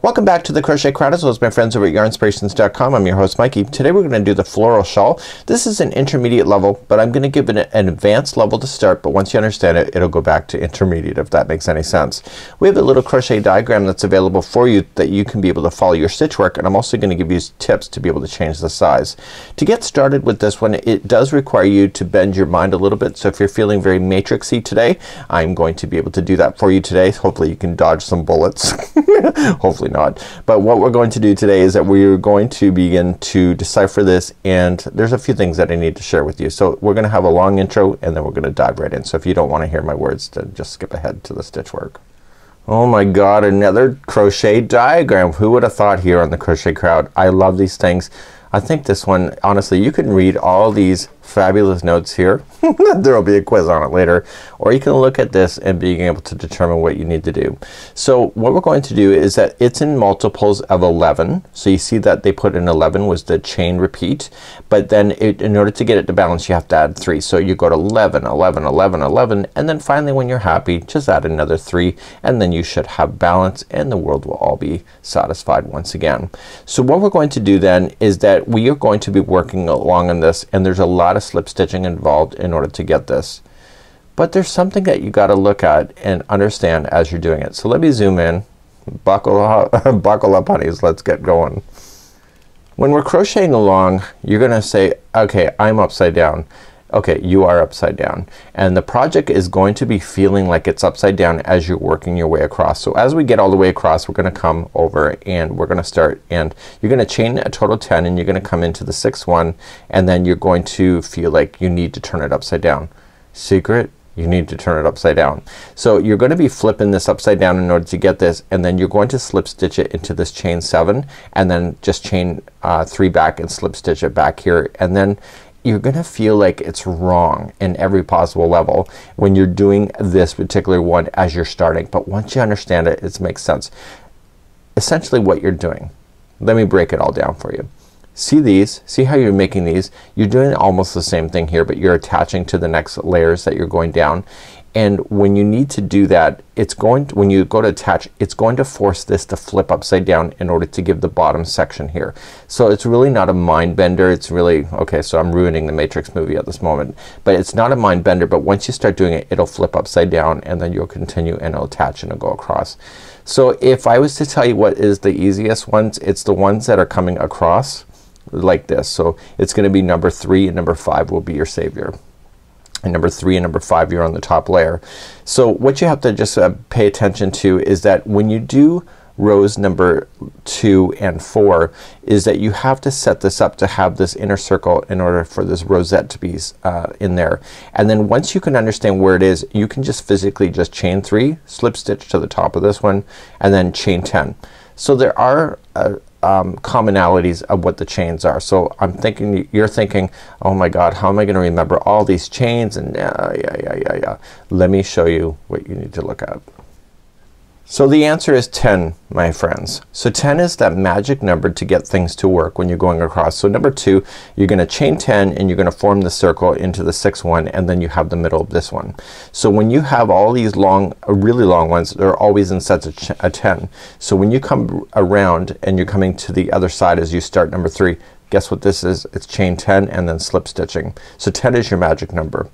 Welcome back to the Crochet Crowd, as well as my friends over at yarnspirations.com. I'm your host Mikey. Today we're going to do the floral shawl. This is an intermediate level, but I'm going to give it an advanced level to start, but once you understand it, it'll go back to intermediate, if that makes any sense. We have a little crochet diagram that's available for you that you can be able to follow your stitch work, and I'm also going to give you tips to be able to change the size. To get started with this one, it does require you to bend your mind a little bit, so if you're feeling very matrixy today, I'm going to be able to do that for you today. Hopefully you can dodge some bullets. Hopefully not. But what we're going to do today is that we're going to begin to decipher this, and there's a few things that I need to share with you. So we're gonna have a long intro and then we're gonna dive right in. So if you don't want to hear my words, then just skip ahead to the stitch work. Oh my god, another crochet diagram. Who would have thought here on the Crochet Crowd? I love these things. I think this one, honestly, you can read all these fabulous notes here. There'll be a quiz on it later. Or you can look at this and being able to determine what you need to do. So what we're going to do is that it's in multiples of 11. So you see that they put in 11 was the chain repeat. But then in order to get it to balance, you have to add 3. So you go to 11, 11, 11, 11, and then finally when you're happy, just add another 3, and then you should have balance and the world will all be satisfied once again. So what we're going to do then is that we are going to be working along on this, and there's a lot of slip stitching involved in order to get this. But there's something that you gotta look at and understand as you're doing it. So let me zoom in. Buckle up, buckle up honeys, let's get going. When we're crocheting along, you're gonna say, okay, I'm upside down. Okay, you are upside down, and the project is going to be feeling like it's upside down as you're working your way across. So as we get all the way across, we're gonna come over and we're gonna start, and you're gonna chain a total 10, and you're gonna come into the 6th one, and then you're going to feel like you need to turn it upside down. Secret, you need to turn it upside down. So you're gonna be flipping this upside down in order to get this, and then you're going to slip stitch it into this chain 7, and then just chain 3 back and slip stitch it back here, and then you're gonna feel like it's wrong in every possible level when you're doing this particular one as you're starting. But once you understand it, it makes sense. Essentially what you're doing, let me break it all down for you. See these? See how you're making these? You're doing almost the same thing here, but you're attaching to the next layers that you're going down. And when you need to do that, it's going to, when you go to attach, it's going to force this to flip upside down in order to give the bottom section here. So it's really not a mind bender. It's really, okay, so I'm ruining the Matrix movie at this moment, but it's not a mind bender. But once you start doing it, it'll flip upside down, and then you'll continue and it'll attach and it'll go across. So if I was to tell you what is the easiest ones, it's the ones that are coming across like this. So it's gonna be number 3 and number 5 will be your savior. And number 3 and number 5, you're on the top layer. So what you have to just pay attention to is that when you do rows number 2 and 4, is that you have to set this up to have this inner circle in order for this rosette to be in there. And then once you can understand where it is, you can just physically just chain 3, slip stitch to the top of this one, and then chain 10. So there are commonalities of what the chains are. So I'm thinking, you're thinking, oh my god, how am I gonna remember all these chains? And yeah. Let me show you what you need to look at. So the answer is 10, my friends. So 10 is that magic number to get things to work when you're going across. So number 2, you're gonna chain 10 and you're gonna form the circle into the 6th one, and then you have the middle of this one. So when you have all these long, really long ones, they're always in sets of 10. So when you come around and you're coming to the other side as you start number 3, guess what this is? It's chain 10 and then slip stitching. So 10 is your magic number.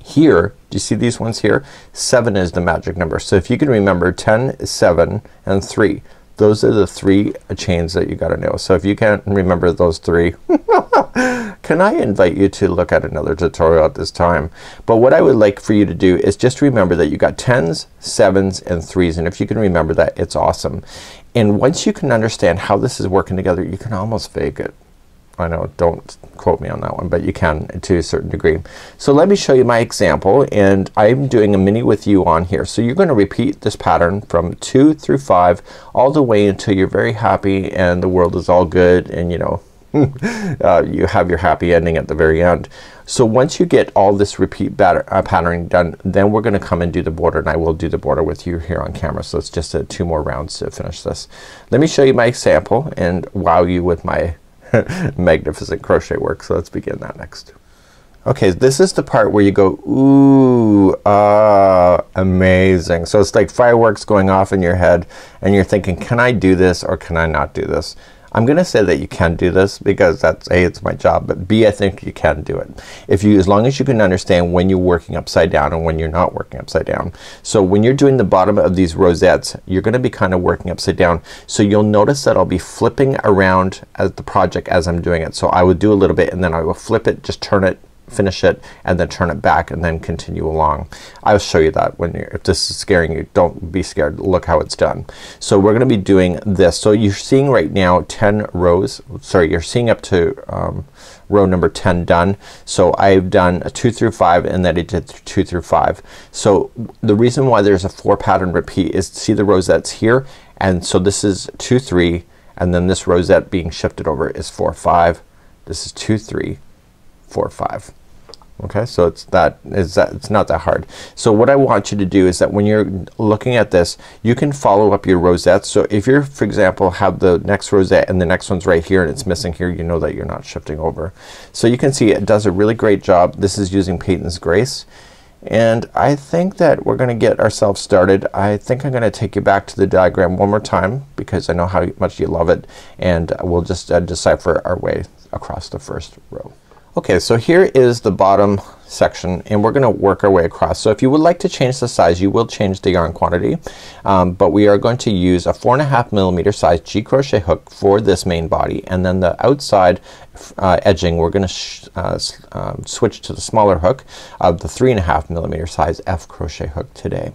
Here, do you see these ones here? 7 is the magic number. So if you can remember, 10 is 7 and 3. Those are the 3 chains that you gotta know. So if you can't remember those 3, can I invite you to look at another tutorial at this time? But what I would like for you to do is just remember that you got 10s, 7s, and 3s, and if you can remember that, it's awesome. And once you can understand how this is working together, you can almost fake it. I know, don't quote me on that one, but you can to a certain degree. So let me show you my example, and I'm doing a mini with you on here. So you're gonna repeat this pattern from 2 through 5 all the way until you're very happy and the world is all good, and you know you have your happy ending at the very end. So once you get all this repeat patterning done, then we're gonna come and do the border, and I will do the border with you here on camera. So it's just 2 more rounds to finish this. Let me show you my example and wow you with my magnificent crochet work. So let's begin that next. Okay, this is the part where you go, ooh, amazing. So it's like fireworks going off in your head and you're thinking, can I do this or can I not do this? I'm gonna say that you can do this because that's A, it's my job, but B, I think you can do it. As long as you can understand when you're working upside down and when you're not working upside down. So when you're doing the bottom of these rosettes, you're gonna be kind of working upside down. So you'll notice that I'll be flipping around at the project as I'm doing it. So I would do a little bit and then I will flip it, just turn it, finish it, and then turn it back and then continue along. I'll show you that when if this is scaring you, don't be scared. Look how it's done. So we're gonna be doing this. So you're seeing right now 10 rows. Sorry, you're seeing up to row number 10 done. So I've done a 2 through 5 and then I did 2 through 5. So the reason why there's a 4 pattern repeat is see the rosettes here, and so this is 2 3 and then this rosette being shifted over is 4 5. This is 2 3 4 5. Okay, so it's not that hard. So what I want you to do is that when you're looking at this, you can follow up your rosettes. So if you're, for example, have the next rosette and the next one's right here and it's missing here, you know that you're not shifting over. So you can see it does a really great job. This is using Peyton's Grace. And I think that we're gonna get ourselves started. I think I'm gonna take you back to the diagram one more time because I know how much you love it, and we'll just decipher our way across the first row. Okay, so here is the bottom section and we're gonna work our way across. So if you would like to change the size, you will change the yarn quantity, but we are going to use a 4.5 millimeter size G crochet hook for this main body, and then the outside edging we're gonna switch to the smaller hook of the 3.5 millimeter size F crochet hook today.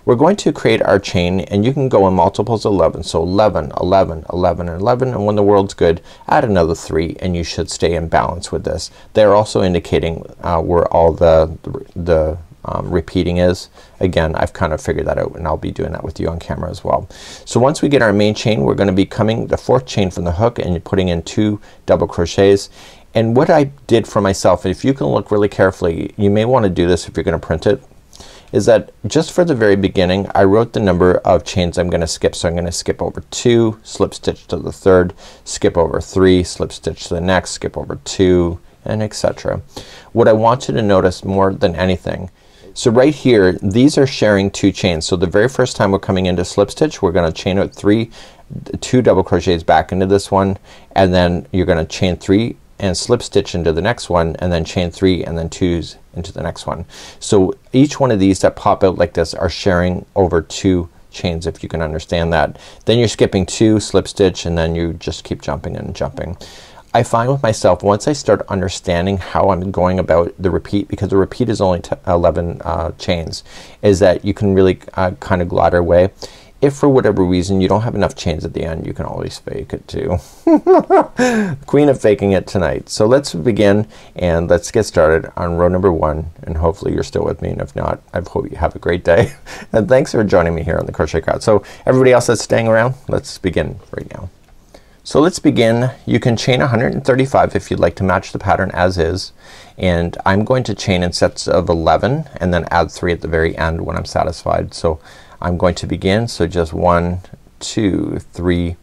We're going to create our chain, and you can go in multiples of 11. So 11, 11, 11, and 11, and when the world's good, add another 3 and you should stay in balance with this. They're also indicating where all the repeating is. Again, I've kind of figured that out and I'll be doing that with you on camera as well. So once we get our main chain, we're gonna be coming the 4th chain from the hook and putting in 2 double crochets. And what I did for myself, if you can look really carefully, you may want to do this if you're gonna print it, is that just for the very beginning I wrote the number of chains I'm gonna skip. So I'm gonna skip over 2, slip stitch to the 3rd, skip over 3, slip stitch to the next, skip over 2, and etc. What I want you to notice more than anything, so right here these are sharing 2 chains. So the very first time we're coming into slip stitch, we're gonna chain out 2 double crochets back into this one, and then you're gonna chain 3 and slip stitch into the next one, and then chain 3 and then 2s into the next one. So each one of these that pop out like this are sharing over 2 chains, if you can understand that. Then you're skipping 2, slip stitch, and then you just keep jumping and jumping. I find with myself, once I start understanding how I'm going about the repeat, because the repeat is only 11 chains, is that you can really kind of glide our way. If for whatever reason you don't have enough chains at the end, you can always fake it too. Queen of faking it tonight. So let's begin and let's get started on row number 1, and hopefully you're still with me, and if not, I hope you have a great day. And thanks for joining me here on the Crochet Crowd. So everybody else that's staying around, let's begin right now. So let's begin. You can chain 135 if you'd like to match the pattern as is, and I'm going to chain in sets of 11 and then add 3 at the very end when I'm satisfied. So I'm going to begin. So just 1 2 3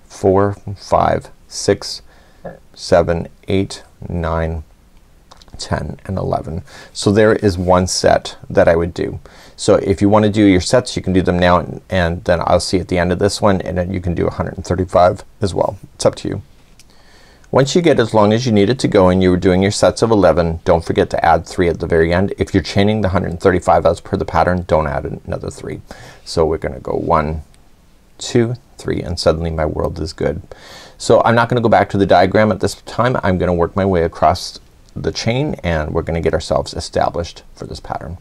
4 5 6 7 8 9 10 and 11. So there is one set that I would do. So if you want to do your sets, you can do them now, and then I'll see at the end of this one, and then you can do 135 as well. It's up to you. Once you get as long as you need it to go and you're doing your sets of 11, don't forget to add 3 at the very end. If you're chaining the 135 as per the pattern, don't add another 3. So we're gonna go 1 2 3 and suddenly my world is good. So I'm not gonna go back to the diagram at this time. I'm gonna work my way across the chain and we're gonna get ourselves established for this pattern.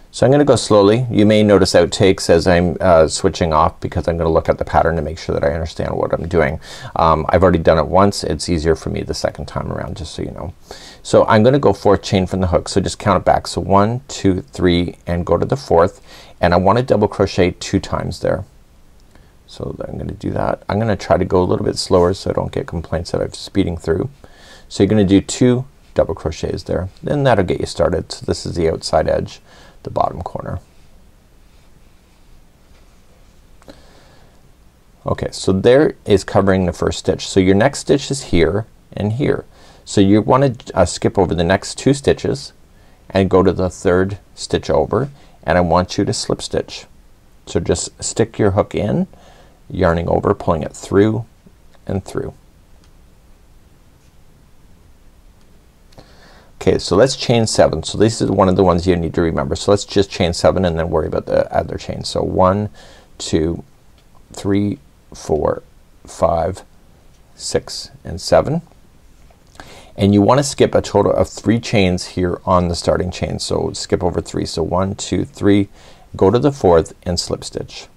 So I'm gonna go slowly. You may notice outtakes as I'm switching off because I'm gonna look at the pattern to make sure that I understand what I'm doing. I've already done it once. It's easier for me the second time around, just so you know. So I'm gonna go 4th chain from the hook. So just count it back. So 1 2 3 and go to the 4th, and I want to double crochet 2 times there. So I'm gonna do that. I'm gonna try to go a little bit slower so I don't get complaints that I'm speeding through. So you're gonna do 2 double crochets there. Then that'll get you started. So this is the outside edge, the bottom corner. Okay, so there is covering the first stitch. So your next stitch is here and here. So you want to skip over the next 2 stitches and go to the 3rd stitch over, and I want you to slip stitch. So just stick your hook in, yarning over, pulling it through and through. Okay, so let's chain 7. So this is one of the ones you need to remember. So let's just chain 7 and then worry about the other chain. So 1, 2, 3, 4, 5, 6 and 7. And you want to skip a total of 3 chains here on the starting chain. So skip over 3. So 1, 2, 3, go to the 4th and slip stitch.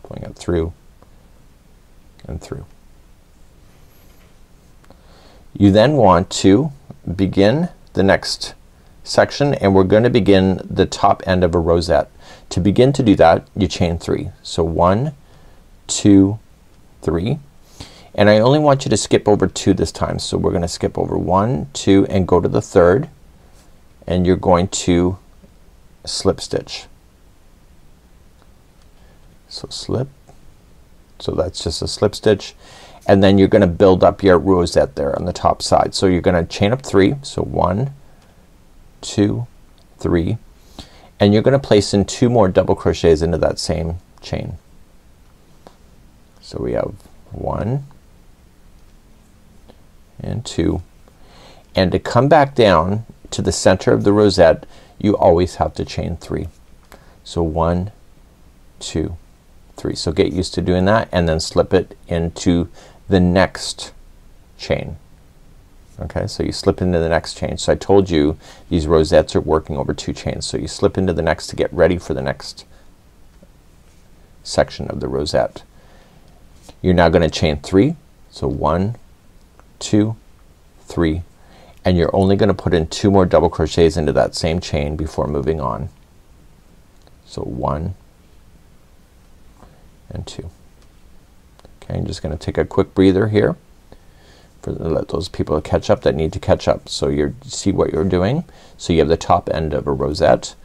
Pulling it through and through. You then want to begin the next section, and we're going to begin the top end of a rosette. To begin to do that, you chain 3. So 1, 2, 3, and I only want you to skip over 2 this time. So we're gonna skip over 1, 2 and go to the 3rd, and you're going to slip stitch. So slip, so that's just a slip stitch, and then you're gonna build up your rosette there on the top side. So you're gonna chain up 3. So 1, 2, 3, and you're gonna place in 2 more double crochets into that same chain. So we have 1 and 2, and to come back down to the center of the rosette you always have to chain 3. So 1, 2, 3. So get used to doing that, and then slip it into the next chain. Okay, so you slip into the next chain. So I told you these rosettes are working over 2 chains. So you slip into the next to get ready for the next section of the rosette. You're now gonna chain 3. So 1, 2, 3, and you're only gonna put in 2 more double crochets into that same chain before moving on. So 1 and 2. Okay, I'm just gonna take a quick breather here for let those people catch up that need to catch up. So you see what you're doing. So you have the top end of a rosette.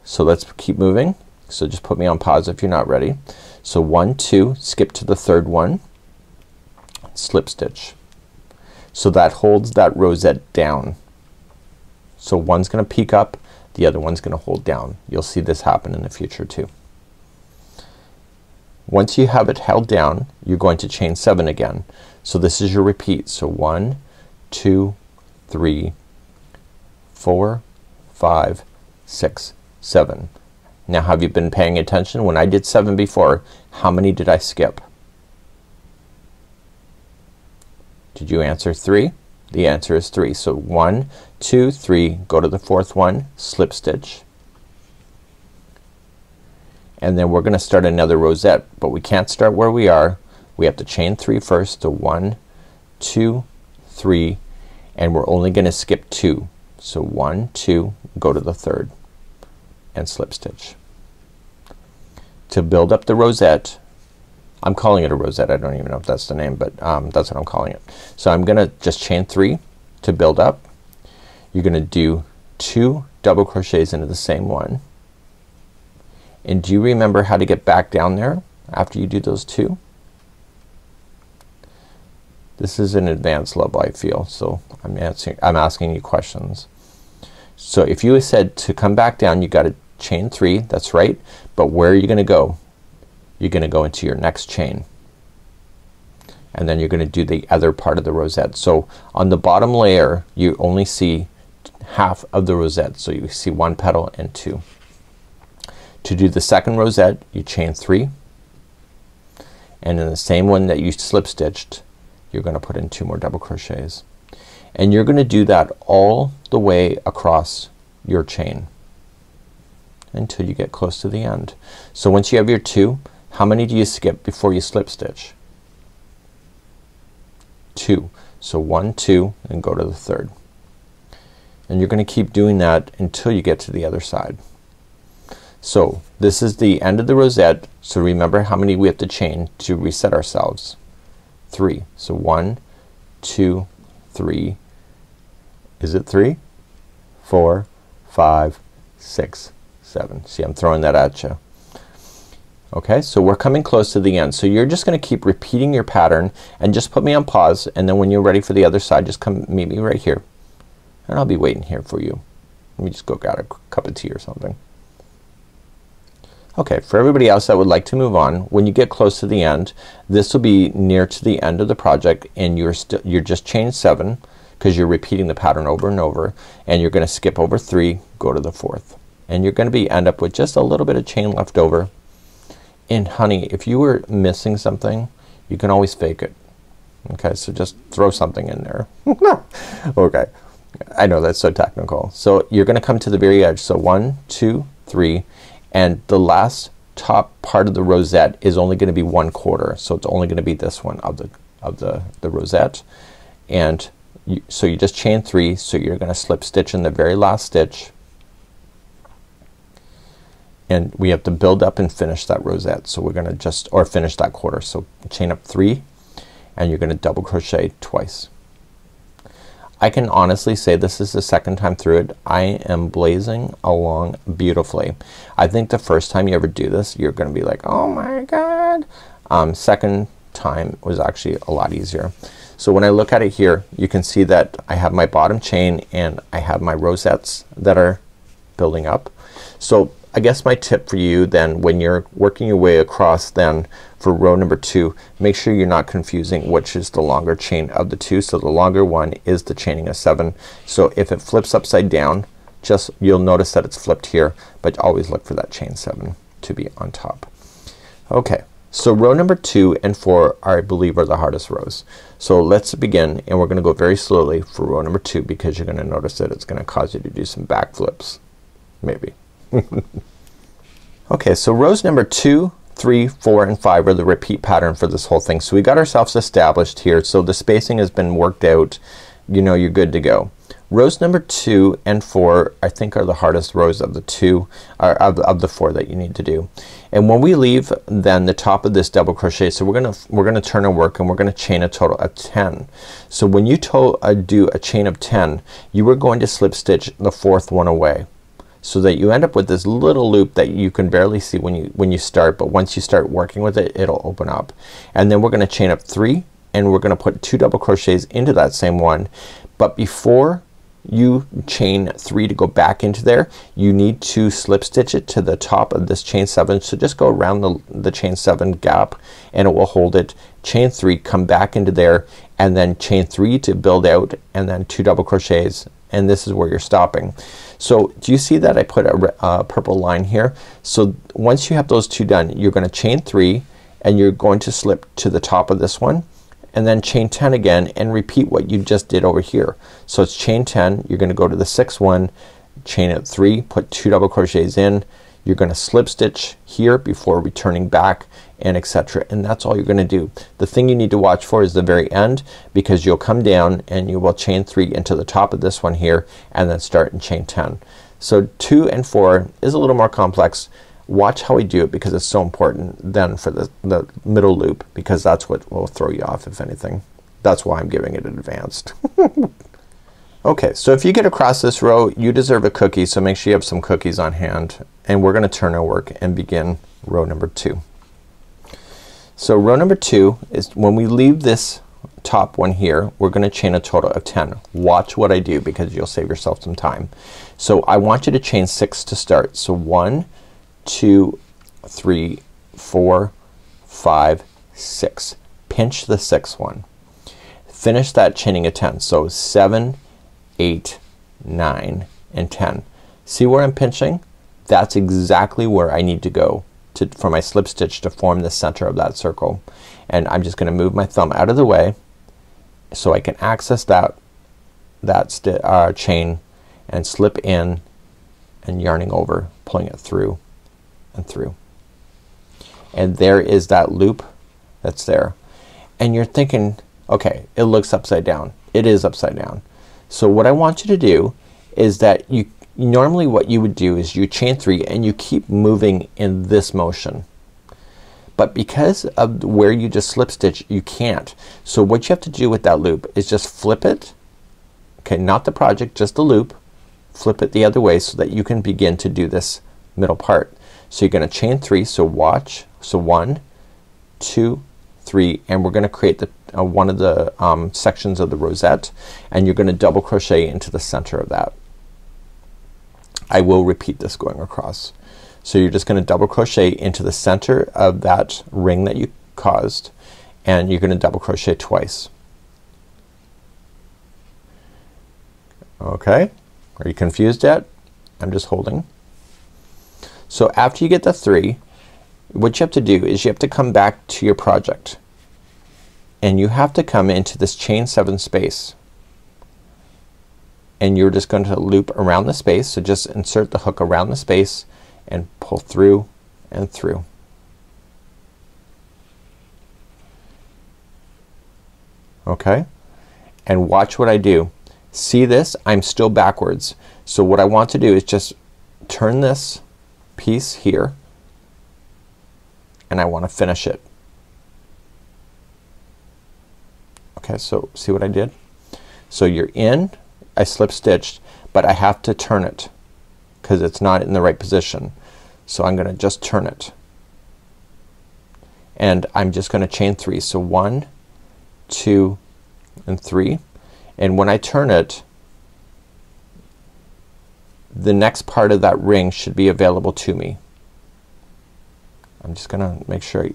So let's keep moving. So just put me on pause if you're not ready. So 1, 2, skip to the 3rd one, slip stitch. So that holds that rosette down. So one's gonna peek up, the other one's gonna hold down. You'll see this happen in the future too. Once you have it held down, you're going to chain 7 again. So this is your repeat. So 1, 2, 3, 4, 5, 6, 7. Now have you been paying attention? When I did 7 before, how many did I skip? Did you answer 3? The answer is 3. So 1, 2, 3, go to the 4th one, slip stitch, and then we're gonna start another rosette, but we can't start where we are. We have to chain 3 first. So 1, 2, 3, and we're only gonna skip 2. So 1, 2, go to the 3rd and slip stitch. To build up the rosette, I'm calling it a rosette, I don't even know if that's the name, but that's what I'm calling it. So I'm gonna just chain 3 to build up. You're gonna do 2 double crochets into the same one. And do you remember how to get back down there after you do those 2? This is an advanced level, I feel, so I'm asking you questions. So if you said to come back down, you gotta chain 3, that's right, but where are you gonna go? You're gonna go into your next chain, and then you're gonna do the other part of the rosette. So on the bottom layer you only see half of the rosette, so you see 1 petal and 2. To do the second rosette you chain 3, and in the same one that you slip stitched you're gonna put in 2 more double crochets, and you're gonna do that all the way across your chain until you get close to the end. So once you have your 2, how many do you skip before you slip stitch? 2. So 1, 2, and go to the 3rd, and you're gonna keep doing that until you get to the other side. So this is the end of the rosette. So remember how many we have to chain to reset ourselves. 3. So 1, 2, 3. Is it 3? 4, 5, 6, 7. See, I'm throwing that at you. Okay, so we're coming close to the end. So you're just gonna keep repeating your pattern and just put me on pause, and then when you're ready for the other side just come meet me right here and I'll be waiting here for you. Let me just go get a cup of tea or something. Okay, for everybody else that would like to move on, when you get close to the end, this will be near to the end of the project and you're just chain 7 because you're repeating the pattern over and over, and you're gonna skip over 3, go to the 4th, and you're gonna end up with just a little bit of chain left over. And honey, if you were missing something, you can always fake it. Okay, so just throw something in there. Okay, I know that's so technical. So you're gonna come to the very edge. So 1, 2, 3, and the last top part of the rosette is only gonna be 1/4. So it's only gonna be this one of the rosette. And so you just chain 3, so you're gonna slip stitch in the very last stitch, and we have to build up and finish that rosette. So we're gonna or finish that quarter. So chain up 3 and you're gonna double crochet twice. I can honestly say this is the second time through it. I am blazing along beautifully. I think the first time you ever do this you're gonna be like, oh my god. Second time was actually a lot easier. So when I look at it here, you can see that I have my bottom chain and I have my rosettes that are building up. So I guess my tip for you then, when you're working your way across then for row number 2, make sure you're not confusing which is the longer chain of the two. So the longer one is the chaining of 7. So if it flips upside down, just you'll notice that it's flipped here, but always look for that chain 7 to be on top. Okay, so row number 2 and 4 I believe are the hardest rows. So let's begin, and we're gonna go very slowly for row number 2 because you're gonna notice that it's gonna cause you to do some back flips maybe. Okay, so rows number 2, 3, 4, and 5 are the repeat pattern for this whole thing. So we got ourselves established here. So the spacing has been worked out. You know you're good to go. Rows number 2 and 4 I think are the hardest rows of the of the 4 that you need to do. And when we leave then the top of this double crochet, so we're gonna turn our work and we're gonna chain a total of 10. So when you do a chain of 10, you are going to slip stitch the 4th one away, so that you end up with this little loop that you can barely see when you start, but once you start working with it it'll open up. And then we're gonna chain up 3 and we're gonna put 2 double crochets into that same one. But before you chain 3 to go back into there, you need to slip stitch it to the top of this chain 7. So just go around the chain 7 gap and it will hold it. Chain 3, come back into there, and then chain 3 to build out, and then 2 double crochets, and this is where you're stopping. So do you see that I put a purple line here? So once you have those 2 done, you're gonna chain 3 and you're going to slip to the top of this one, and then chain 10 again and repeat what you just did over here. So it's chain 10, you're gonna go to the 6th one, chain it 3, put 2 double crochets in, you're gonna slip stitch here before returning back, and etc. And that's all you're gonna do. The thing you need to watch for is the very end, because you'll come down and you will chain 3 into the top of this one here and then start in chain 10. So 2 and 4 is a little more complex. Watch how we do it because it's so important then for the middle loop, because that's what will throw you off if anything. That's why I'm giving it advanced. Okay, so if you get across this row you deserve a cookie, so make sure you have some cookies on hand, and we're gonna turn our work and begin row number 2. So row number 2 is when we leave this top one here, we're gonna chain a total of 10. Watch what I do because you'll save yourself some time. So I want you to chain 6 to start. So 1, 2, 3, 4, 5, 6. Pinch the 6th one. Finish that chaining of 10. So 7, 8, 9, and 10. See where I'm pinching? That's exactly where I need to go for my slip stitch to form the center of that circle. And I'm just gonna move my thumb out of the way so I can access that chain and slip in and yarning over, pulling it through and through. And there is that loop that's there. And you're thinking, okay, it looks upside down. It is upside down. So what I want you to do is that normally what you would do is you chain 3 and you keep moving in this motion. But because of where you just slip stitch, you can't. So what you have to do with that loop is just flip it. Okay, not the project, just the loop. Flip it the other way so that you can begin to do this middle part. So you're gonna chain 3, so watch. So 1, 2, 3, and we're gonna create the one of the sections of the rosette, and you're gonna double crochet into the center of that. I will repeat this going across. So you're just gonna double crochet into the center of that ring that you caused, and you're gonna double crochet twice. Okay, are you confused yet? I'm just holding. So after you get the 3, what you have to do is you have to come back to your project, and you have to come into this chain 7 space, and you're just going to loop around the space. So just insert the hook around the space and pull through and through. Okay, and watch what I do. See this? I'm still backwards. So what I want to do is just turn this piece here, and I want to finish it. Okay, so see what I did? So you're in, I slip stitched, but I have to turn it because it's not in the right position. So I'm gonna just turn it, and I'm just gonna chain 3. So 1, 2 and 3, and when I turn it, the next part of that ring should be available to me. I'm just gonna make sure,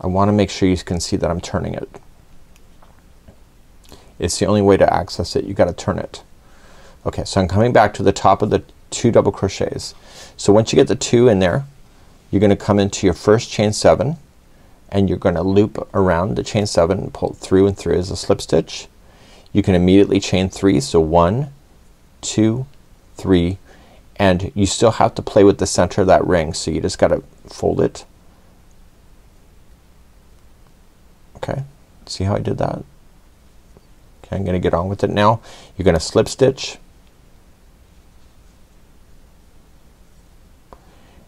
I wanna make sure you can see that I'm turning it. It's the only way to access it. You gotta turn it. Okay, so I'm coming back to the top of the 2 double crochets. So once you get the 2 in there, you're gonna come into your first chain 7, and you're gonna loop around the chain 7 and pull through and through as a slip stitch. You can immediately chain 3. So 1, 2, 3, and you still have to play with the center of that ring. So you just gotta fold it. Okay, see how I did that? Okay, I'm gonna get on with it now. You're gonna slip stitch,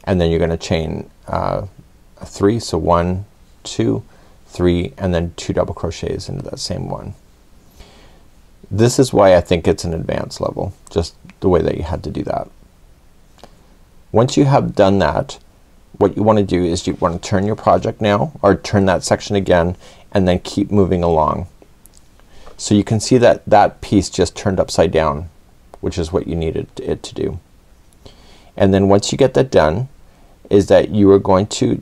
and then you're gonna chain 3. So 1, 2, 3, and then 2 double crochets into that same one. This is why I think it's an advanced level, just the way that you had to do that. Once you have done that, what you want to do is you want to turn your project now, or turn that section again, and then keep moving along. So you can see that that piece just turned upside down, which is what you needed it to do. And then once you get that done, is that you are going to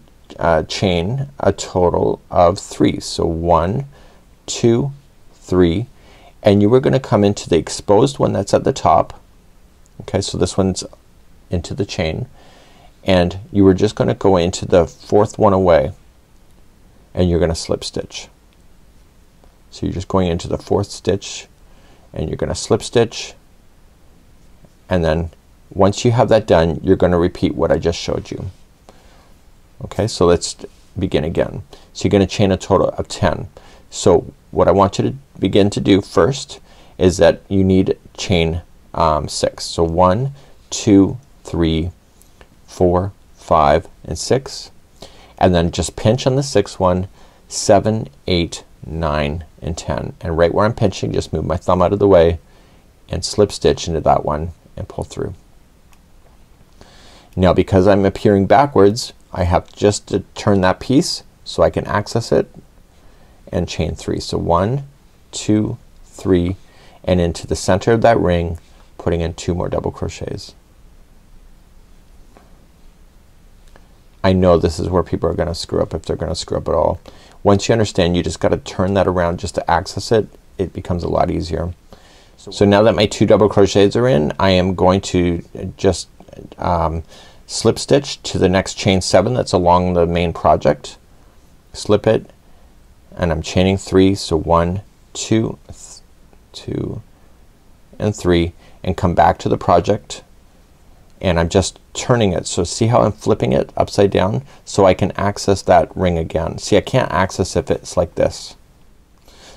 chain a total of 3. So 1, 2, 3, and you were gonna come into the exposed one that's at the top. Okay, so this one's into the chain, and you were just gonna go into the 4th one away, and you're gonna slip stitch. So you're just going into the 4th stitch, and you're gonna slip stitch, and then once you have that done, you're gonna repeat what I just showed you. Okay, so let's begin again. So you're gonna chain a total of 10. So what I want you to begin to do first is that you need chain 6. So 1, 2, 3, 4, 5 and 6, and then just pinch on the 6th one, 7, 8, 9 and 10, and right where I'm pinching just move my thumb out of the way and slip stitch into that one and pull through. Now because I'm appearing backwards, I have just to turn that piece so I can access it and chain 3. So 1, 2, 3, and into the center of that ring putting in 2 more double crochets. I know this is where people are gonna screw up, if they're gonna screw up at all. Once you understand, you just gotta turn that around just to access it. It becomes a lot easier. So now that my 2 double crochets are in, I am going to just slip stitch to the next chain 7 that's along the main project. Slip it, and I'm chaining 3. So 1, 2, 2 and 3, and come back to the project, and I'm just turning it. So see how I'm flipping it upside down so I can access that ring again. See, I can't access if it's like this.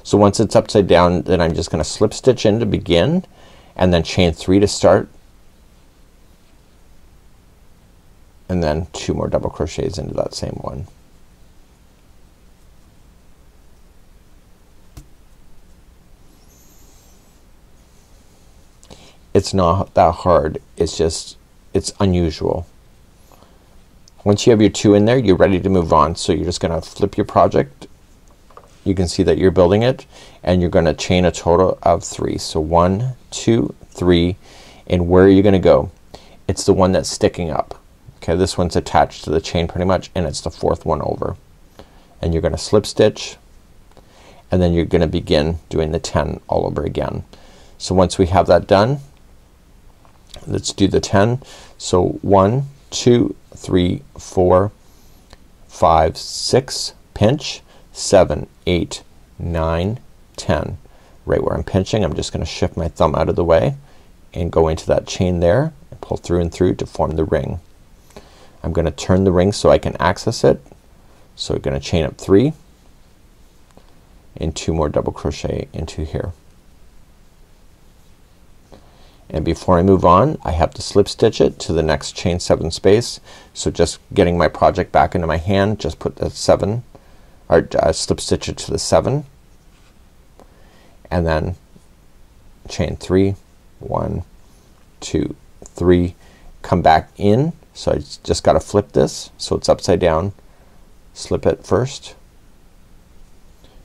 So once it's upside down, then I'm just gonna slip stitch in to begin, and then chain 3 to start, and then 2 more double crochets into that same one. It's not that hard, it's just it's unusual. Once you have your 2 in there, you're ready to move on. So you're just gonna flip your project. You can see that you're building it, and you're gonna chain a total of 3. So 1, 2, 3, and where are you gonna go? It's the one that's sticking up. Okay, this one's attached to the chain pretty much, and it's the 4th one over. And you're gonna slip stitch, and then you're gonna begin doing the 10 all over again. So once we have that done, let's do the 10. So 1, 2, 3, 4, 5, 6, pinch, 7, 8, 9, 10. Right where I'm pinching, I'm just gonna shift my thumb out of the way and go into that chain there and pull through and through to form the ring. I'm gonna turn the ring so I can access it. So we're gonna chain up 3 and 2 more double crochet into here. And before I move on, I have to slip stitch it to the next chain 7 space. So just getting my project back into my hand, just put the 7 or slip stitch it to the 7 and then chain 3, 1, 2, 3, come back in. So I just gotta flip this so it's upside down, slip it first,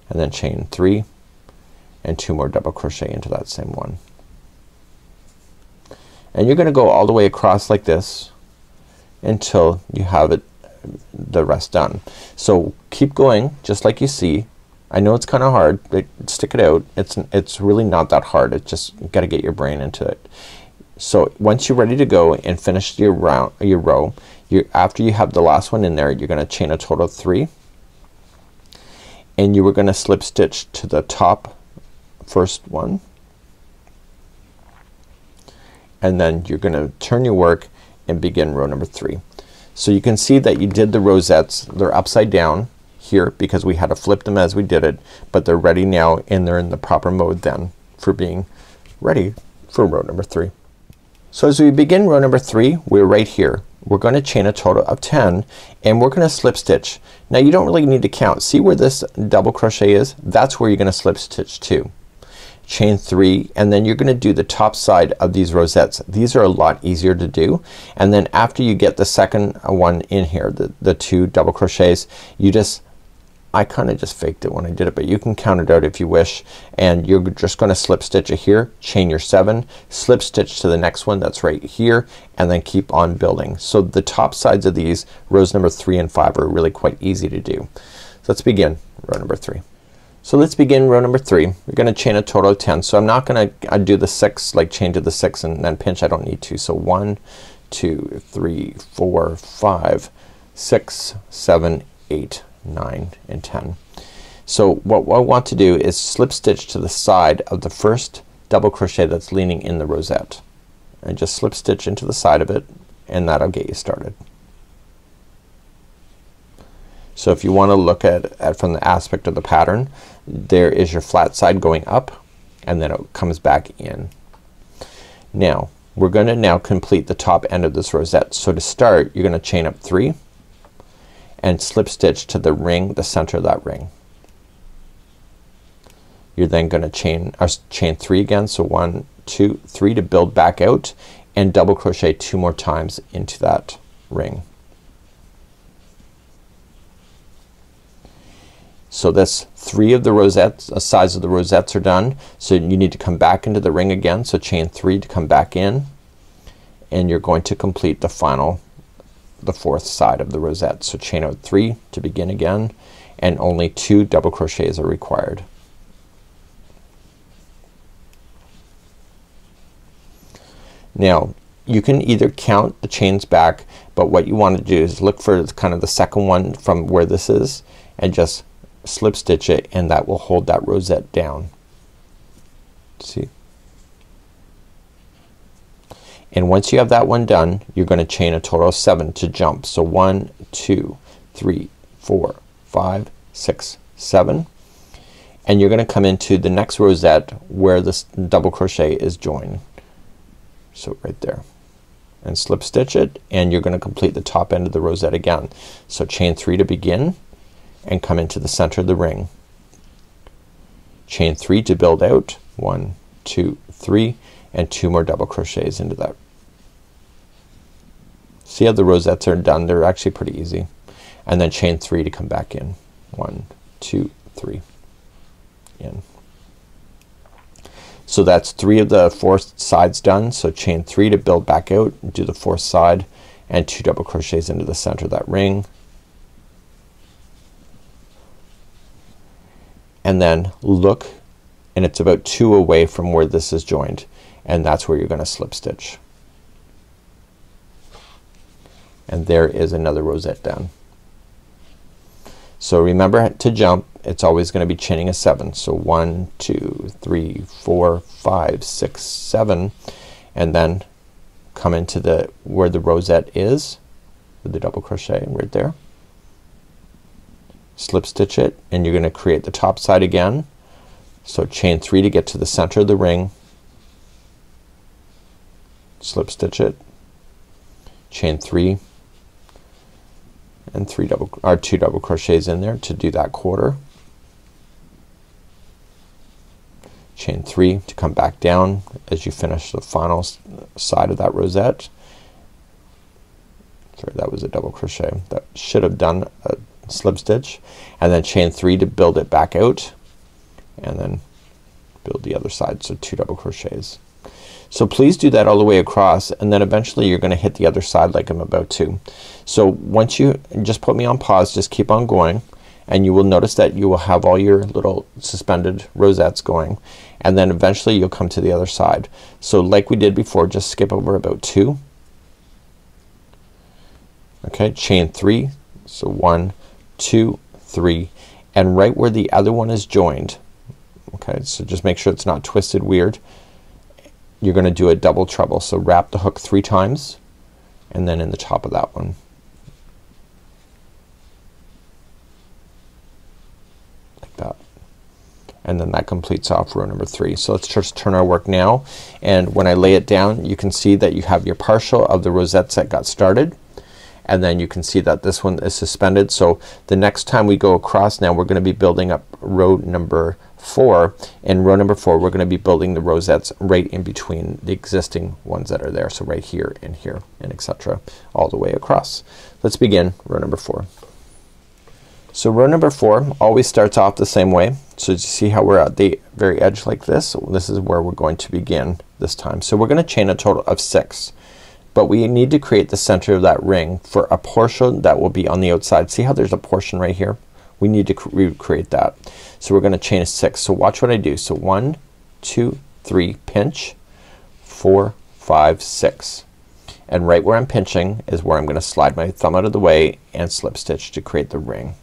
and then chain 3 and 2 more double crochet into that same one. And you're gonna go all the way across like this until you have it the rest done. So keep going just like you see. I know it's kinda hard, but stick it out. It's really not that hard. It's just you gotta get your brain into it. So once you're ready to go and finish your row, after you have the last one in there, you're gonna chain a total of 3, and you were gonna slip stitch to the top first one, and then you're gonna turn your work and begin row number 3. So you can see that you did the rosettes. They're upside down here because we had to flip them as we did it, but they're ready now and they're in the proper mode then for being ready for row number 3. So as we begin row number 3, we're right here. We're gonna chain a total of 10 and we're gonna slip stitch. Now you don't really need to count. See where this double crochet is? That's where you're gonna slip stitch to. Chain 3 and then you're gonna do the top side of these rosettes. These are a lot easier to do, and then after you get the second one in here, the 2 double crochets, you just, I kinda just faked it when I did it, but you can count it out if you wish, and you're just gonna slip stitch it here, chain your 7, slip stitch to the next one that's right here, and then keep on building. So the top sides of these rows number 3 and 5 are really quite easy to do. So let's begin row number 3. So let's begin row number 3. We're gonna chain a total of 10. So I'm not gonna do the 6, like chain to the 6 and then pinch. I don't need to. So 1, 2, 3, 4, 5, 6, 7, 8, 9, and 10. So what I want to do is slip stitch to the side of the first double crochet that's leaning in the rosette, and just slip stitch into the side of it, and that'll get you started. So if you want to look at from the aspect of the pattern, there is your flat side going up and then it comes back in. Now we're gonna now complete the top end of this rosette. So to start, you're gonna chain up 3 and slip stitch to the ring, the center of that ring. You're then gonna chain 3 again. So 1, 2, 3 to build back out, and double crochet 2 more times into that ring. So that's 3 of the rosettes, sides of the rosettes are done. So you need to come back into the ring again. So chain 3 to come back in, and you're going to complete the final, the 4th side of the rosette. So chain out 3 to begin again, and only 2 double crochets are required. Now you can either count the chains back, but what you want to do is look for kind of the second one from where this is and just slip stitch it, and that will hold that rosette down. See? And once you have that one done, you're gonna chain a total of 7 to jump. So 1, 2, 3, 4, 5, 6, 7, and you're gonna come into the next rosette where this double crochet is joined. So right there, and slip stitch it, and you're gonna complete the top end of the rosette again. So chain 3 to begin and come into the center of the ring. Chain 3 to build out, 1, 2, 3, and 2 more double crochets into that See how the rosettes are done? They're actually pretty easy. And then chain 3 to come back in. 1, 2, 3 in. So that's 3 of the 4 sides done. So chain 3 to build back out, do the 4th side, and 2 double crochets into the center of that ring. And then look, and it's about 2 away from where this is joined, and that's where you're gonna slip stitch. And there is another rosette down. So remember to jump, it's always gonna be chaining a 7. So 1, 2, 3, 4, 5, 6, 7, and then come into the where the rosette is with the double crochet right there. Slip stitch it, and you're gonna create the top side again. So chain 3 to get to the center of the ring, slip stitch it, chain 3, and 2 double crochets in there to do that quarter. Chain 3 to come back down as you finish the final side of that rosette. Sorry, that was a double crochet. That should have done a slip stitch, and then chain 3 to build it back out, and then build the other side. So 2 double crochets. So please do that all the way across, and then eventually you're gonna hit the other side like I'm about to. So once you just put me on pause, just keep on going, and you will notice that you will have all your little suspended rosettes going, and then eventually you'll come to the other side. So like we did before, just skip over about 2. Okay, chain 3. So 1, 2, 3, and right where the other one is joined, okay, so just make sure it's not twisted weird, you're gonna do a double treble. So wrap the hook 3 times, and then in the top of that one. Like that. And then that completes off row number 3. So let's just turn our work now, and when I lay it down you can see that you have your partial of the rosettes that got started, and then you can see that this one is suspended. So the next time we go across now we're gonna be building up row number 4. In row number 4 we're gonna be building the rosettes right in between the existing ones that are there. So right here and etc. all the way across. Let's begin row number 4. So row number 4 always starts off the same way. So you see how we're at the very edge like this? This is where we're going to begin this time. So we're gonna chain a total of 6. But we need to create the center of that ring for a portion that will be on the outside. See how there's a portion right here? We need to recreate that. So we're gonna chain a 6. So watch what I do. So 1, 2, 3, pinch, 4, 5, 6. And right where I'm pinching is where I'm gonna slide my thumb out of the way and slip stitch to create the ring.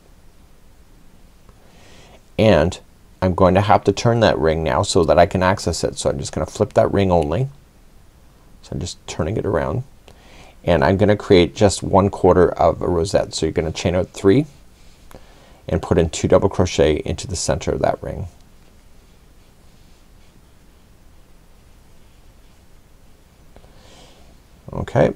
And I'm going to have to turn that ring now so that I can access it. So I'm just gonna flip that ring only. So I'm just turning it around, and I'm gonna create just 1/4 of a rosette. So you're gonna chain out 3 and put in 2 double crochet into the center of that ring. Okay,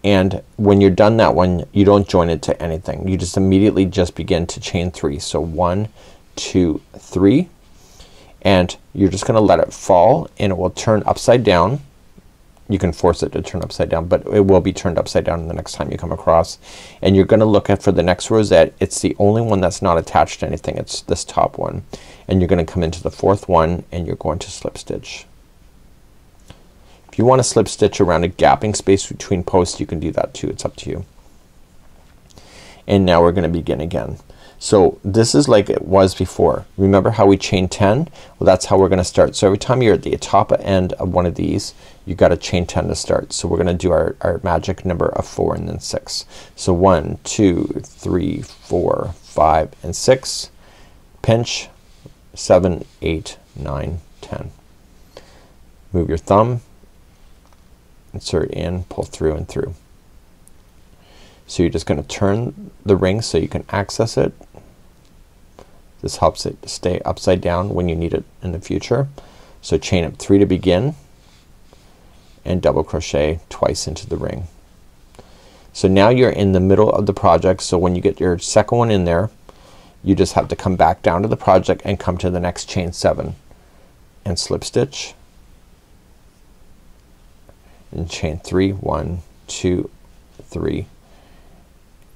and when you're done that one you don't join it to anything. You just immediately just begin to chain 3. So 1, 2, 3, and you're just gonna let it fall, and it will turn upside down. You can force it to turn upside down, but it will be turned upside down the next time you come across. And you're gonna look at for the next rosette, it's the only one that's not attached to anything. It's this top one, and you're gonna come into the 4th one and you're going to slip stitch. If you want to slip stitch around a gapping space between posts you can do that too. It's up to you. And now we're gonna begin again. So this is like it was before. Remember how we chain 10? Well, that's how we're gonna start. So every time you're at the top end of one of these you gotta chain 10 to start. So we're gonna do our magic number of 4 and then 6. So 1, 2, 3, 4, 5, and 6. Pinch 7, 8, 9, 10. Move your thumb, insert in, pull through and through. So you're just gonna turn the ring so you can access it. This helps it stay upside down when you need it in the future. So chain up 3 to begin, and double crochet twice into the ring. So now you're in the middle of the project. So when you get your second one in there you just have to come back down to the project and come to the next chain 7 and slip stitch and chain 3, 1, 2, 3,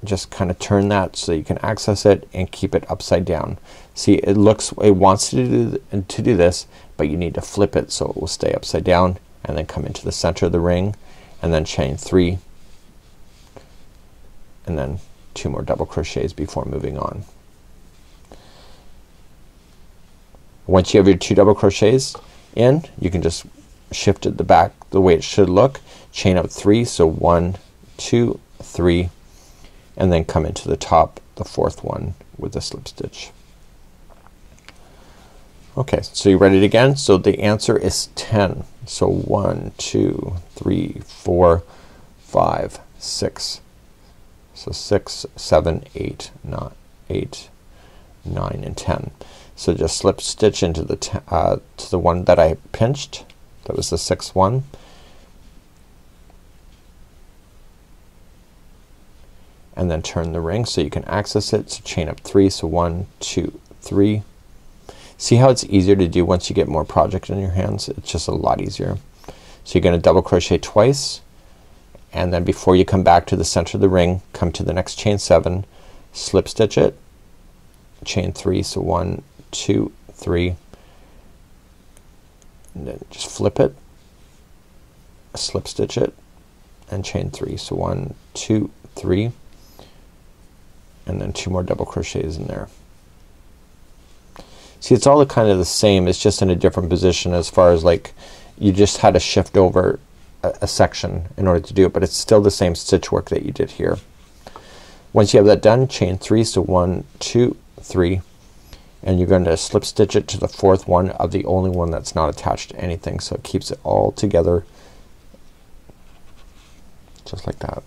just kind of turn that so you can access it and keep it upside down. See, it wants to do this, but you need to flip it so it will stay upside down, and then come into the center of the ring and then chain 3 and then 2 more double crochets before moving on. Once you have your 2 double crochets in, you can just shift it the back the way it should look, chain up 3, so 1, 2, 3, and then come into the top, the 4th one with a slip stitch. Okay, so you ready again? So the answer is 10. So 1, 2, 3, 4, 5, 6. So 6, 7, 8, 9, 8, 9, and 10. So just slip stitch into the to the one that I pinched. That was the 6th one. And then turn the ring so you can access it. So chain up 3. So 1, 2, 3. See how it's easier to do once you get more project in your hands? It's just a lot easier. So you're gonna double crochet twice, and then before you come back to the center of the ring, come to the next chain 7, slip stitch it, chain 3, so 1, 2, 3, and then just flip it, slip stitch it, and chain 3, so 1, 2, 3, and then 2 more double crochets in there. See, it's all kind of the same, it's just in a different position as far as like you just had to shift over a section in order to do it, but it's still the same stitch work that you did here. Once you have that done, chain 3, so 1, 2, 3, and you're going to slip stitch it to the 4th one of the only one that's not attached to anything, so it keeps it all together just like that.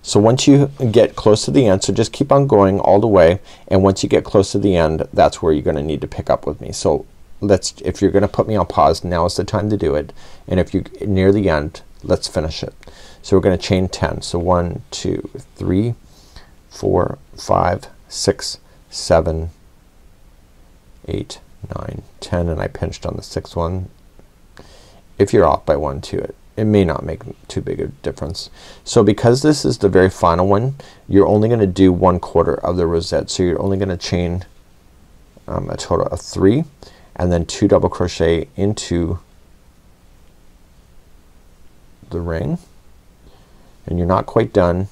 So once you get close to the end, so just keep on going all the way, and once you get close to the end, that's where you're gonna need to pick up with me. So if you're gonna put me on pause, now is the time to do it, and if you're near the end, let's finish it. So we're gonna chain 10. So 1, 2, 3, 4, 5, 6, 7, 8, 9, 10, and I pinched on the 6th one. If you're off by 1, 2, it may not make too big a difference. So because this is the very final one, you're only gonna do 1/4 of the rosette. So you're only gonna chain a total of 3, and then 2 double crochet into the ring, and you're not quite done.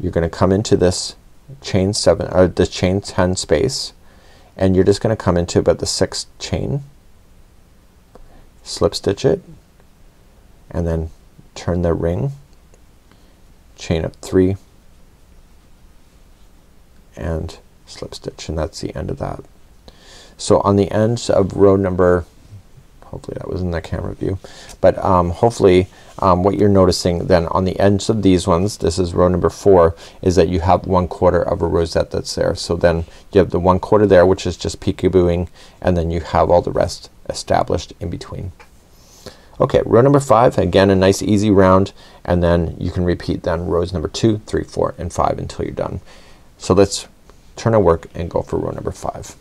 You're gonna come into this chain 7 or the chain 10 space, and you're just gonna come into about the 6th chain, slip stitch it, and then turn the ring, chain up 3, and slip stitch, and that's the end of that. So on the ends of row number, hopefully that was in the camera view, but hopefully what you're noticing then on the ends of these ones, this is row number 4, is that you have 1/4 of a rosette that's there. So then you have the 1/4 there, which is just peekabooing, and then you have all the rest established in between. Okay, row number 5, again a nice easy round, and then you can repeat then rows number 2, 3, 4, and 5 until you're done. So let's turn our work and go for row number 5.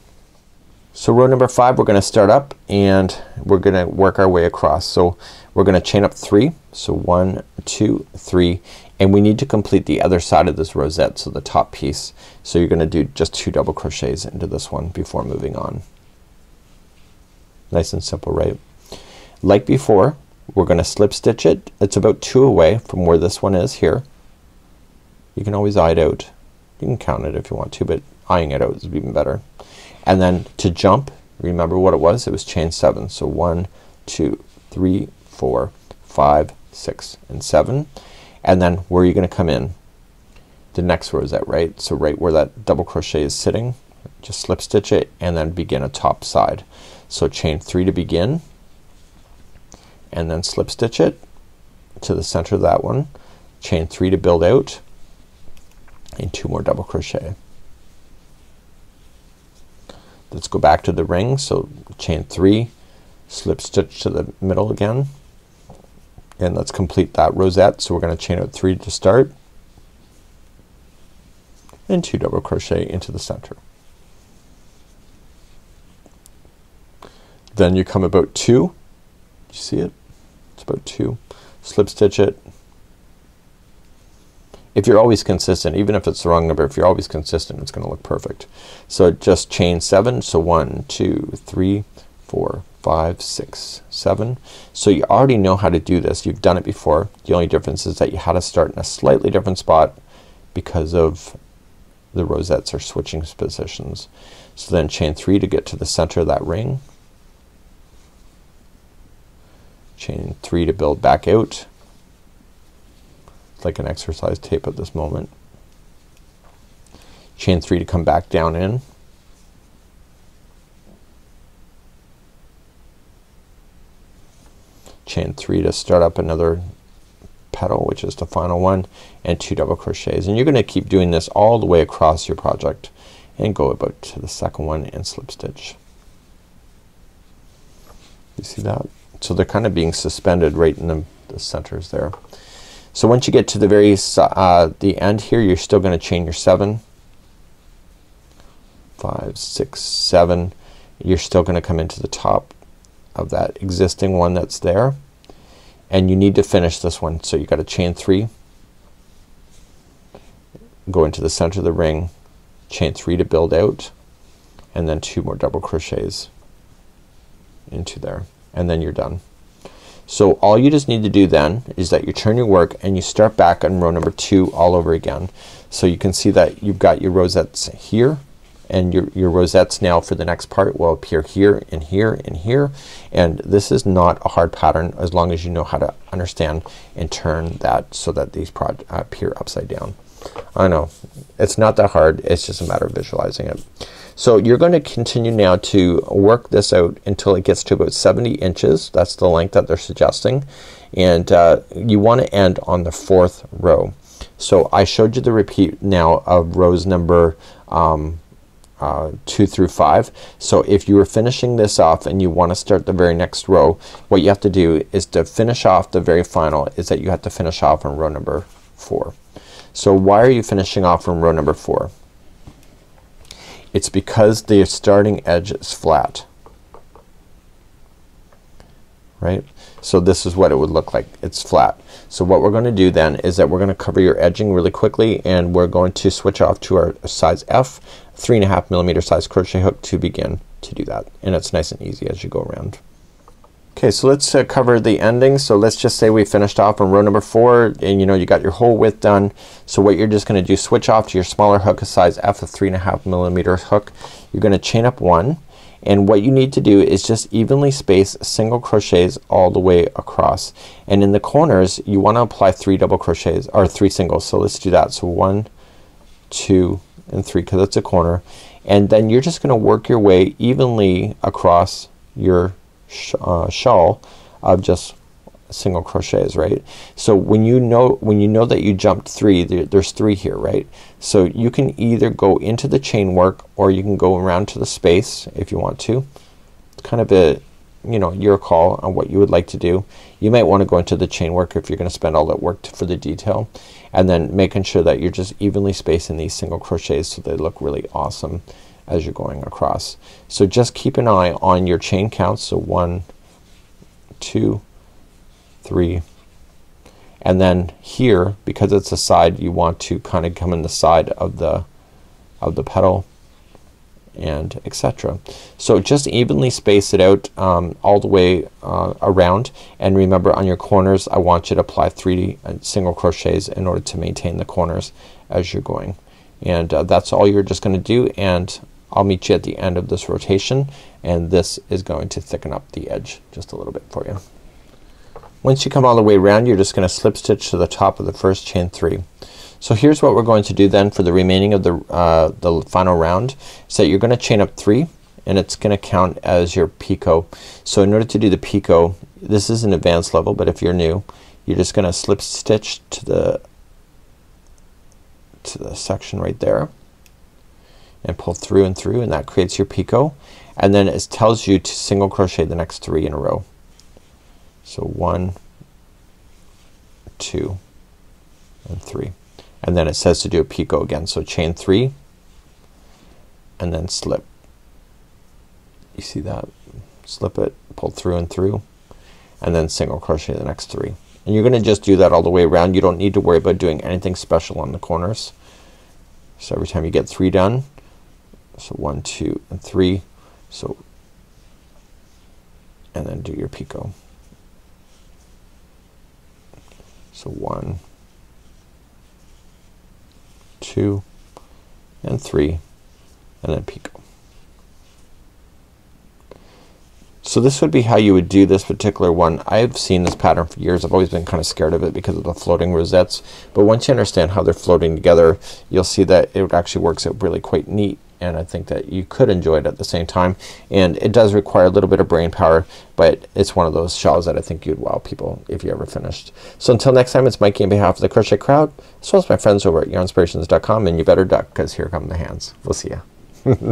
So row number 5, we're gonna start up and we're gonna work our way across. So we're gonna chain up 3, so 1, 2, 3, and we need to complete the other side of this rosette, so the top piece. So you're gonna do just 2 double crochets into this one before moving on. Nice and simple, right? Like before, we're gonna slip stitch it. It's about 2 away from where this one is here. You can always eye it out. You can count it if you want to, but eyeing it out is even better. And then to jump, remember what it was? It was chain 7. So 1, 2, 3, 4, 5, 6, and 7. And then where are you gonna come in? The next rosette, right? So right where that double crochet is sitting, just slip stitch it and then begin a top side. So chain 3 to begin, and then slip stitch it to the center of that one, chain 3 to build out, and 2 more double crochet. Let's go back to the ring. So chain 3, slip stitch to the middle again, and let's complete that rosette. So we're gonna chain out 3 to start, and 2 double crochet into the center. Then you come about 2, you see it? It's about 2, slip stitch it, If you're always consistent, even if it's the wrong number, if you're always consistent, it's gonna look perfect. So just chain 7. So 1, 2, 3, 4, 5, 6, 7. So you already know how to do this. You've done it before. The only difference is that you had to start in a slightly different spot because of the rosettes are switching positions. So then chain 3 to get to the center of that ring. Chain 3 to build back out. It's like an exercise tape at this moment. Chain 3 to come back down in. Chain 3 to start up another petal, which is the final one, and 2 double crochets. And you're gonna keep doing this all the way across your project and go about to the second one and slip stitch. You see that? So they're kind of being suspended right in the centers there. So once you get to the very the end here, you're still gonna chain your 7, 5, 6, 7. You're still gonna come into the top of that existing one that's there, and you need to finish this one. So you got to chain 3, go into the center of the ring, chain 3 to build out, and then 2 more double crochets into there, and then you're done. So all you just need to do then is that you turn your work and you start back on row number 2 all over again. So you can see that you've got your rosettes here, and your rosettes now for the next part will appear here and here and here. And this is not a hard pattern as long as you know how to understand and turn that so that these appear upside down. I know it's not that hard, it's just a matter of visualizing it. So you're going to continue now to work this out until it gets to about 70 inches. That's the length that they're suggesting, and you want to end on the 4th row. So I showed you the repeat now of rows number 2 through 5. So if you were finishing this off and you want to start the very next row, what you have to do is to finish off the very final is that you have to finish off on row number 4. So why are you finishing off from row number 4? It's because the starting edge is flat, right? So this is what it would look like. It's flat. So what we're going to do then is that we're going to cover your edging really quickly, and we're going to switch off to our size F 3.5 millimeter size crochet hook to begin to do that, and it's nice and easy as you go around. Okay, so let's cover the ending. So let's just say we finished off on row number 4, and you know you got your whole width done. So what you're just gonna do, switch off to your smaller hook, a size F, a 3.5 millimeter hook. You're gonna chain up 1, and what you need to do is just evenly space single crochets all the way across, and in the corners you want to apply 3 double crochets or 3 singles. So let's do that. So 1, 2, and 3 because it's a corner, and then you're just gonna work your way evenly across your shawl of just single crochets, right? So when you know that you jumped 3, there's 3 here, right? So you can either go into the chain work or you can go around to the space if you want to. It's kind of a, you know, your call on what you would like to do. You might want to go into the chain work if you're gonna spend all that work for the detail, and then making sure that you're just evenly spacing these single crochets so they look really awesome as you're going across. So just keep an eye on your chain counts. So 1, 2, 3, and then here, because it's a side, you want to kind of come in the side of the petal, and etc. So just evenly space it out all the way around, and remember on your corners I want you to apply 3 single crochets in order to maintain the corners as you're going, and that's all you're just gonna do, and I'll meet you at the end of this rotation, and this is going to thicken up the edge just a little bit for you. Once you come all the way around, you're just gonna slip stitch to the top of the first chain 3. So here's what we're going to do then for the remaining of the final round. So you're gonna chain up 3, and it's gonna count as your picot. So in order to do the picot, this is an advanced level, but if you're new, you're just gonna slip stitch to the section right there and pull through and through, and that creates your picot, and then it tells you to single crochet the next 3 in a row. So 1, 2, and 3, and then it says to do a picot again. So chain 3 and then slip. You see that? Slip it, pull through and through, and then single crochet the next 3, And you're gonna just do that all the way around. You don't need to worry about doing anything special on the corners. So every time you get 3 done, so 1, 2, and 3, so, and then do your picot. So 1, 2, and 3, and then picot. So this would be how you would do this particular one. I've seen this pattern for years. I've always been kind of scared of it because of the floating rosettes, but once you understand how they're floating together, you'll see that it actually works out really quite neat, and I think that you could enjoy it at the same time. And it does require a little bit of brain power, but it's one of those shells that I think you'd wow people if you ever finished. So until next time, it's Mikey on behalf of the Crochet Crowd, as well as my friends over at yarnspirations.com, and you better duck because here come the hands. We'll see ya.